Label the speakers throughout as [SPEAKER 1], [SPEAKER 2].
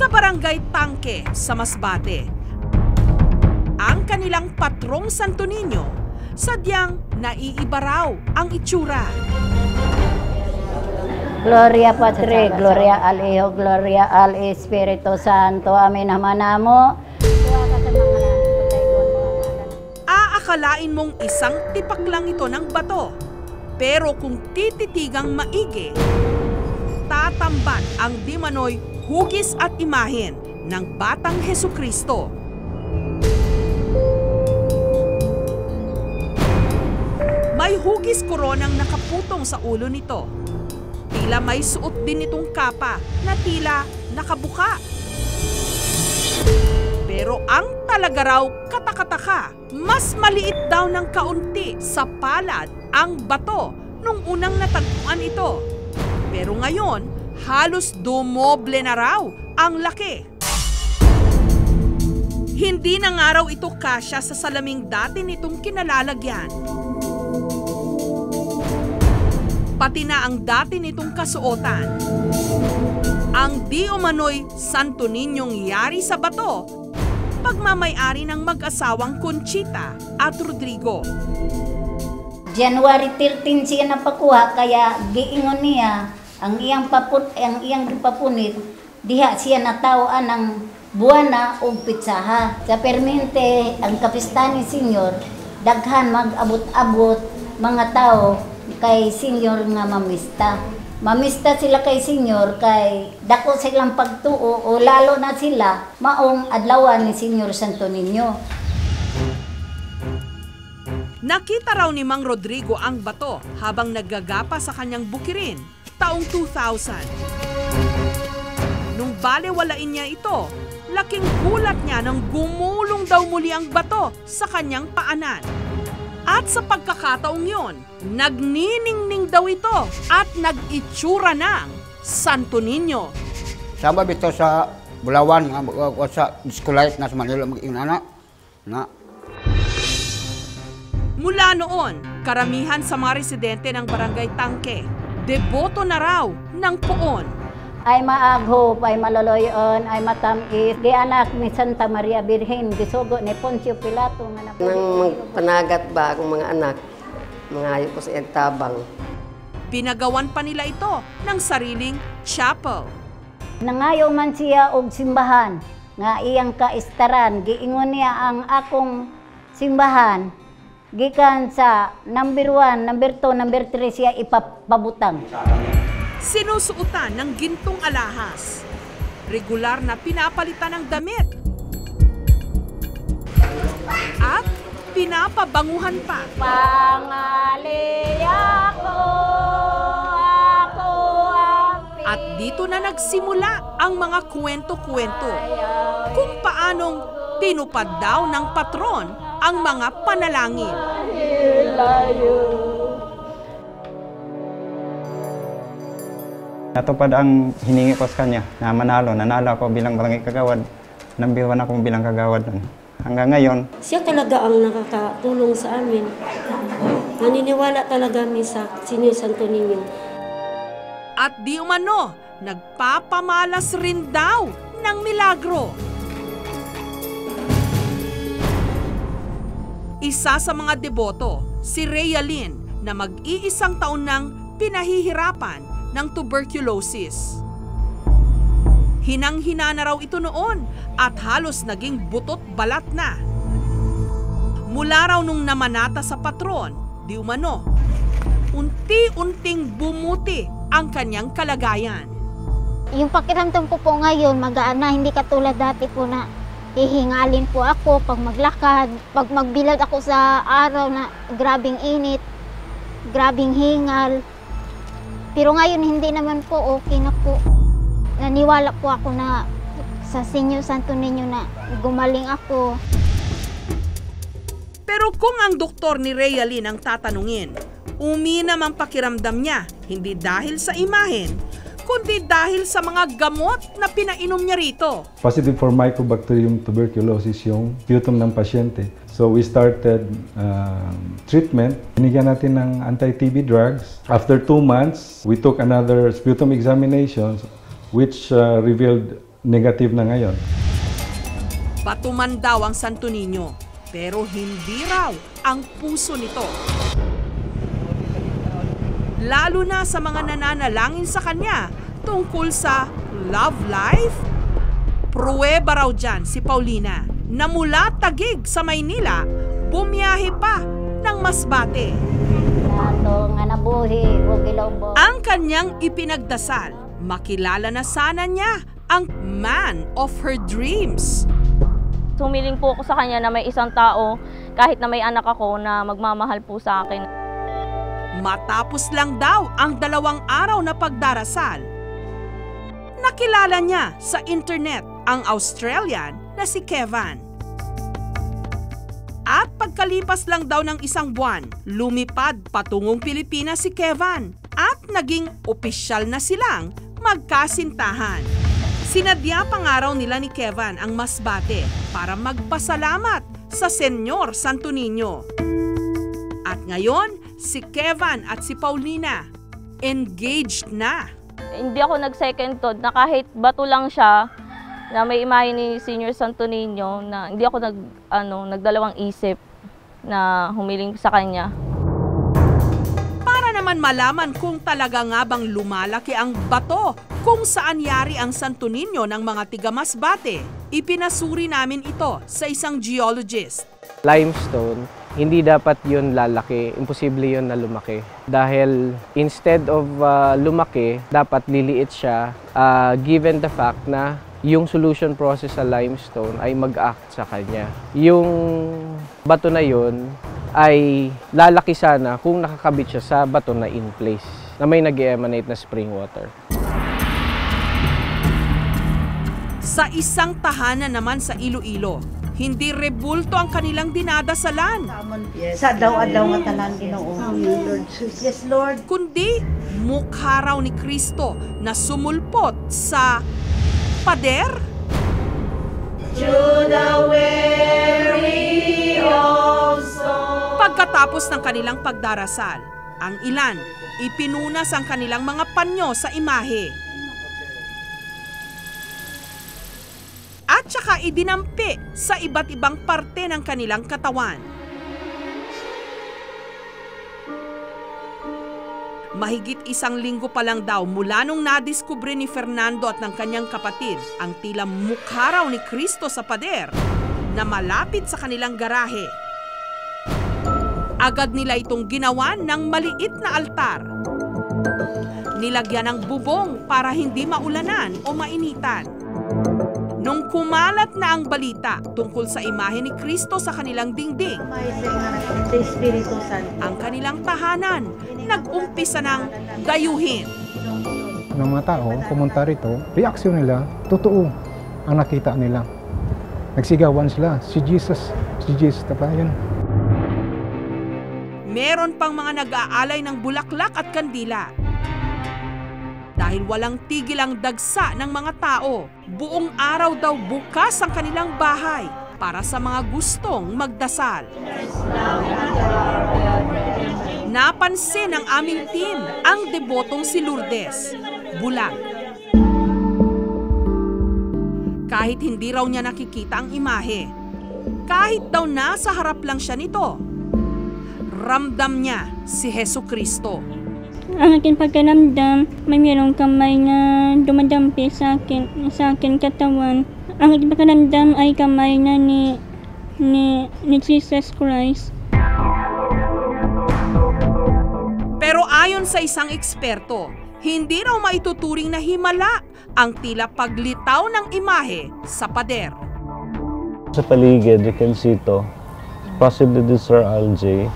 [SPEAKER 1] sa Barangay Tangke sa Masbate. Ang kanilang patrong Santo Niño, sadyang naiiba raw ang itsura.
[SPEAKER 2] Gloria Patri, Gloria al Hijo, Gloria al Espiritu Santo. Amen. Hamanamo.
[SPEAKER 1] Aakalain mong isang tipak lang ito ng bato. Pero kung tititigang maigi, tatamban ang di manoy hugis at imahen ng Batang Hesukristo. May hugis koronang nakaputong sa ulo nito. Tila may suot din itong kapa na tila nakabuka. Pero ang talaga raw katakataka, mas maliit daw ng kaunti sa palad ang bato nung unang natagpuan ito. Pero ngayon, halos dumoble na raw ang laki. Hindi na nga raw ito kasya sa salaming dati nitong kinalalagyan. Pati na ang dati nitong kasuotan. Ang di umano'y Santo Niñong yari sa bato, pagmamay-ari ng mag-asawang Conchita at Rodrigo.
[SPEAKER 2] January 13 siya napakuha, kaya giingon niya ang iyang papunit, diha siya natawaan ng buwana o pitsaha. Sa permente, ang kapistahan ni Senyor, daghan mag-abot-abot mga tao kay Senyor nga mamista. Mamista sila kay Senyor kay dako silang pagtuo o lalo na sila maong adlawan ni Senyor Santo Niño.
[SPEAKER 1] Nakita raw ni Mang Rodrigo ang bato habang naggagapa sa kanyang bukirin taong 2000. Nung balewalain niya ito, laking gulat niya nang gumulong daw muli ang bato sa kanyang paanan. At sa pagkakataong yon, nagniningning daw ito at nag-itsura ng Santo Niño.
[SPEAKER 3] Sabab ito sa Bulawan, sa Discolite na sa Manila mag-inana.
[SPEAKER 1] Mula noon, karamihan sa mga residente ng Barangay Tangke, deboto na raw ng puon.
[SPEAKER 2] Ay maaghop, ay maloloyon, ay matamis. Di anak ni Santa Maria Birhen, gisugo ni Poncio Pilato.
[SPEAKER 4] Nang panagat ba ang mga anak, mga hayop ko sa tabang.
[SPEAKER 1] Pinagawan pa nila ito ng sariling chapel.
[SPEAKER 2] Nangayo man siya og simbahan, nga iyang kaistaran. Giingon niya ang akong simbahan, gikan sa number 1, number 2, number 3 siya ipapabutang.
[SPEAKER 1] Sinusuotan ng gintong alahas. Regular na pinapalitan ng damit. At pinapabanguhan pa.
[SPEAKER 2] Pangali ako
[SPEAKER 1] At dito na nagsimula ang mga kwento-kwento kung paanong tinupad daw ng patron ang mga panalangin.
[SPEAKER 5] Natupad ang hiningi ko sa kanya na manalo. Nanalo ako bilang barangay kagawad. Number 1 akong bilang kagawad. Hanggang ngayon.
[SPEAKER 6] Siya talaga ang nakakatulong sa amin. Naniniwala talaga kami sa Senyor Santo Niño.
[SPEAKER 1] At di umano, nagpapamalas rin daw ng milagro. Isa sa mga deboto, si Rhea Lynn, na mag-iisang taon nang pinahihirapan ng tuberculosis. Hinang-hina na raw ito noon at halos naging butot balat na. Mula raw nung namanata sa patron, di umano, unti-unting bumuti ang kanyang kalagayan.
[SPEAKER 7] Yung pakiramdam ko po ngayon, magaan na, hindi katulad dati po na hihingalin po ako pag maglakad, pag magbilad ako sa araw na grabing init, grabing hingal. Pero ngayon hindi naman po, okay na po. Naniwala po ako na sa Senyor Santo Niño na gumaling ako.
[SPEAKER 1] Pero kung ang doktor ni Rhea Lynn ang tatanungin, uminam ang pakiramdam niya, hindi dahil sa imahen, kundi dahil sa mga gamot na pinainom niya rito.
[SPEAKER 8] Positive for Mycobacterium tuberculosis yung sputum ng pasyente. So we started treatment. Binigyan natin ng anti-TB drugs. After 2 months, we took another sputum examination which revealed negative na ngayon.
[SPEAKER 1] Batuman daw ang Santo Niño, pero hindi raw ang puso nito. Lalo na sa mga nananalangin sa kanya tungkol sa love life. Pruweba raw dyan si Paulina na mula Taguig sa Maynila, bumiyahe pa ng Masbate.
[SPEAKER 2] Nga nabuhi, huwag ilombo.
[SPEAKER 1] Ang kanyang ipinagdasal, makilala na sana niya ang man of her dreams.
[SPEAKER 9] Humiling po ako sa kanya na may isang tao, kahit na may anak ako, na magmamahal po sa akin.
[SPEAKER 1] Matapos lang daw ang 2 araw na pagdarasal, nakilala niya sa internet ang Australian na si Kevin. At pagkalipas lang daw ng 1 buwan, lumipad patungong Pilipinas si Kevin at naging opisyal na silang magkasintahan. Sinadya pa nga raw nila ni Kevin ang Masbate para magpasalamat sa Senyor Santo Niño. At ngayon, si Kevin at si Paulina engaged na.
[SPEAKER 9] Hindi ako nag-second thought na kahit bato lang siya, na may imahe ni Senyor Santo Niño, na hindi ako nagdalawang isip na humiling sa kanya.
[SPEAKER 1] Para naman malaman kung talaga nga bang lumalaki ang bato kung saan yari ang Santo Niño ng mga tiga Masbate, ipinasuri namin ito sa isang geologist.
[SPEAKER 10] Limestone, hindi dapat yun lalaki, imposible yun na lumaki. Dahil instead of lumaki, dapat liliit siya given the fact na yung solution process sa limestone ay mag-act sa kanya. Yung bato na yun ay lalaki sana kung nakakabit siya sa bato na in place, na may nag-emanate na spring water.
[SPEAKER 1] Sa isang tahanan naman sa Iloilo, hindi rebulto ang kanilang dinadasalan.
[SPEAKER 11] Sa daw-adaw nga tanan Ginoo. Yes, Lord.
[SPEAKER 1] Kundi mukha raw ni Kristo na sumulpot sa pader. Pagkatapos ng kanilang pagdarasal, ang ilan ipinunas ang kanilang mga panyo sa imahe. At saka idinampi sa iba't ibang parte ng kanilang katawan. Mahigit 1 linggo pa lang daw mula nung nadiskubre ni Fernando at ng kanyang kapatid ang tila mukha raw ni Kristo sa pader na malapit sa kanilang garahe. Agad nila itong ginawan ng maliit na altar. Nilagyan ng bubong para hindi maulanan o mainitan. Nung kumalat na ang balita tungkol sa imahe ni Kristo sa kanilang dingding, ang kanilang tahanan nag-umpisa ng dayuhin.
[SPEAKER 12] Ng mga tao, pumunta rito, reaksyon nila, totoo ang nakita nila. Nagsigawan sila, si Jesus na pa yun.
[SPEAKER 1] Meron pang mga nag-aalay ng bulaklak at kandila. Dahil walang tigil ang dagsa ng mga tao, buong araw daw bukas ang kanilang bahay para sa mga gustong magdasal. Napansin ng aming team ang debotong si Lourdes, bulag. Kahit hindi raw niya nakikita ang imahe, kahit daw nasa harap lang siya nito, ramdam niya si Jesucristo.
[SPEAKER 13] Ang aking pagkaramdam, may mayroong kamay na dumadampi sa akin katawan. Ang aking pagkaramdam ay kamay na ni Jesus Christ.
[SPEAKER 1] Pero ayon sa isang eksperto, hindi raw maituturing na himala ang tila paglitaw ng imahe sa pader.
[SPEAKER 14] Sa paligid, you can see ito, possibly this are algae.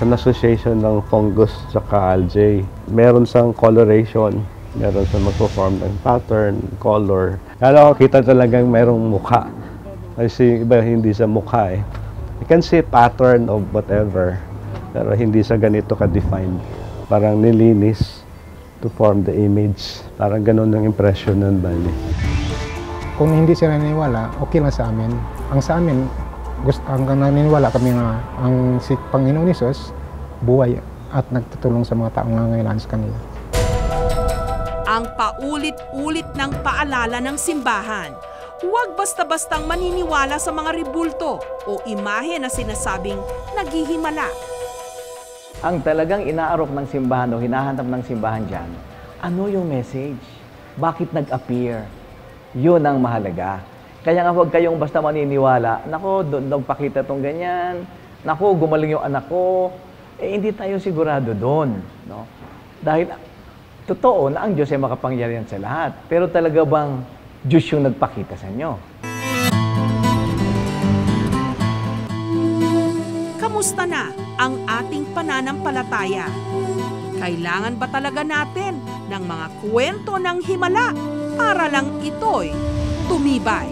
[SPEAKER 14] An association ng fungus at algae. Meron sang coloration, meron sang magpo-form ng pattern, color. Kala ko kita talagang merong mukha. Kasi iba hindi sa mukha eh. You can see pattern of whatever, pero hindi sa ganito ka-defined. Parang nilinis to form the image. Parang ganun ang impression nun bali.
[SPEAKER 12] Kung hindi sila naniniwala, okay lang sa amin. Ang sa amin, ang naniniwala kami na ang si Panginoon Hesus buhay at nagtutulong sa mga taong nangangailangan sa kanila.
[SPEAKER 1] ang paulit-ulit ng paalala ng simbahan. Huwag basta-bastang maniniwala sa mga ribulto o imahe na sinasabing naghihimala.
[SPEAKER 15] Ang talagang inaarok ng simbahan o hinahanap ng simbahan dyan, ano yung message? Bakit nag-appear? Yun ang mahalaga. Kaya nga huwag kayong basta maniniwala, nako, doon nagpakita tong ganyan, nako, gumaling yung anak ko. Hindi tayo sigurado doon. No? Dahil totoo na ang Diyos ay makapangyarihan sa lahat. Pero talaga bang Diyos yung nagpakita sa inyo?
[SPEAKER 1] Kamusta na ang ating pananampalataya? Kailangan ba talaga natin ng mga kwento ng himala para lang ito'y tumibay?